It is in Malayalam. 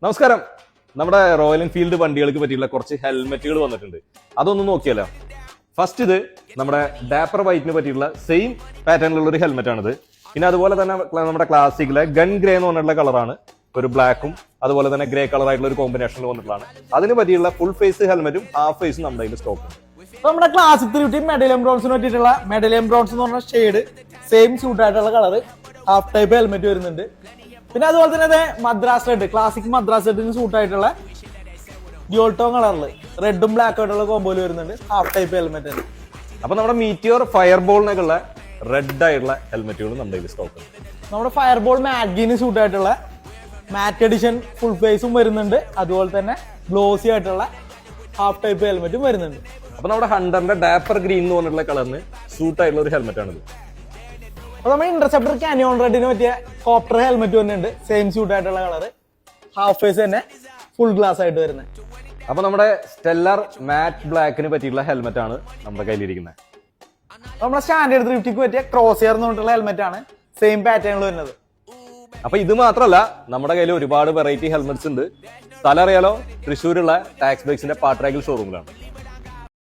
നമസ്കാരം. നമ്മുടെ റോയൽ എൻഫീൽഡ് വണ്ടികൾക്ക് പറ്റിയുള്ള കുറച്ച് ഹെൽമെറ്റുകൾ വന്നിട്ടുണ്ട്. അതൊന്നും നോക്കിയാലോ. ഫസ്റ്റ് ഇത് നമ്മുടെ ഡാപ്പർ വൈറ്റിന് പറ്റിയുള്ള സെയിം പാറ്റേണിലുള്ള ഒരു ഹെൽമെറ്റ് ആണിത്. പിന്നെ അതുപോലെ തന്നെ നമ്മുടെ ക്ലാസിക്കിലെ ഗൺ ഗ്രേ എന്ന് പറഞ്ഞിട്ടുള്ള കളറാണ്. ഒരു ബ്ലാക്കും അതുപോലെ തന്നെ ഗ്രേ കളർ ആയിട്ടുള്ള ഒരു കോമ്പിനേഷനിൽ വന്നിട്ടുള്ളതാണ്. അതിന് പറ്റിയുള്ള ഫുൾ ഫേസ് ഹെൽമെറ്റും ഹാഫ് ഫേസും നമ്മുടെ കയ്യിൽ സ്റ്റോക്ക് ഉണ്ട്. നമ്മുടെ ക്ലാസിക് 350 മെഡലിയം ബ്രോൺസിന് പറ്റിയിട്ടുള്ള മെഡലിയം ബ്രോൺസ് എന്ന് പറഞ്ഞ ഷെയ്ഡ് സെയിം സ്യൂട്ട് ആയിട്ടുള്ള കളർ ഹാഫ് ടൈപ്പ് ഹെൽമെറ്റ് വരുന്നുണ്ട്. പിന്നെ അതുപോലെ തന്നെ മദ്രാസ് റെഡ് ക്ലാസിക് മദ്രാസ് റെഡിന് സൂട്ട് ആയിട്ടുള്ള ഡ്യൂൾട്ടോൺ കളറിൽ റെഡും ബ്ലാക്കും ആയിട്ടുള്ള കോമ്പോയിൽ വരുന്നുണ്ട്. ഹാഫ് ടൈപ്പ് ഹെൽമെറ്റ് ആണ്. അപ്പൊ നമ്മുടെ മീറ്റിയോർ ഫയർബോളിനൊക്കെ ഉള്ള റെഡ് ആയിട്ടുള്ള ഹെൽമെറ്റുകൾ നമ്മുടെ കയ്യിൽ സ്റ്റോക്ക് ഉണ്ട്. നമ്മുടെ ഫയർബോൾ മാഗിന് സൂട്ട് ആയിട്ടുള്ള മാറ്റ് എഡിഷൻ ഫുൾ ഫേസും വരുന്നുണ്ട്. അതുപോലെ തന്നെ ഗ്ലോസി ആയിട്ടുള്ള ഹാഫ് ടൈപ്പ് ഹെൽമെറ്റും വരുന്നുണ്ട്. അപ്പൊ നമ്മുടെ ഹണ്ടറിന്റെ ഡാപ്പർ ഗ്രീൻ എന്ന് പറഞ്ഞിട്ടുള്ള കളറിന് സൂട്ട് ആയിട്ടുള്ള ഒരു ഹെൽമെറ്റ് ആണിത്. അപ്പൊ നമ്മുടെ ഇന്റർസെപ്റ്റർ കാനിയോൺ റെഡിന് പറ്റിയ കോപ്റ്റർ ഹെൽമെറ്റ് വരുന്നുണ്ട്. സെയിം സ്യൂട്ട് ആയിട്ടുള്ള കളർ ഹാഫ് ഫേസ് തന്നെ ഫുൾ ഗ്ലാസ് ആയിട്ട് വരുന്നത്. അപ്പൊ നമ്മുടെ സ്റ്റെല്ലർ മാറ്റ് ബ്ലാക്കിന് പറ്റിയുള്ള ഹെൽമെറ്റ് ആണ് നമ്മുടെ കയ്യിലിരിക്കുന്നത്. നമ്മുടെ സ്റ്റാൻഡേർഡ് 350ക്ക് പറ്റിയ ക്രോസ് എയർ എന്ന് പറഞ്ഞിട്ടുള്ള ഹെൽമെറ്റ് ആണ് സെയിം പാറ്റേണിൽ വരുന്നത്. അപ്പൊ ഇത് മാത്രമല്ല, നമ്മുടെ കയ്യിൽ ഒരുപാട് വെറൈറ്റി ഹെൽമെറ്റ്സ് ഉണ്ട്. സ്ഥലം അറിയാലോ, തൃശ്ശൂരുള്ള ടാക്സ് ബൈക്സിന്റെ പാട്രാഗിൽ ഷോറൂമിലാണ്.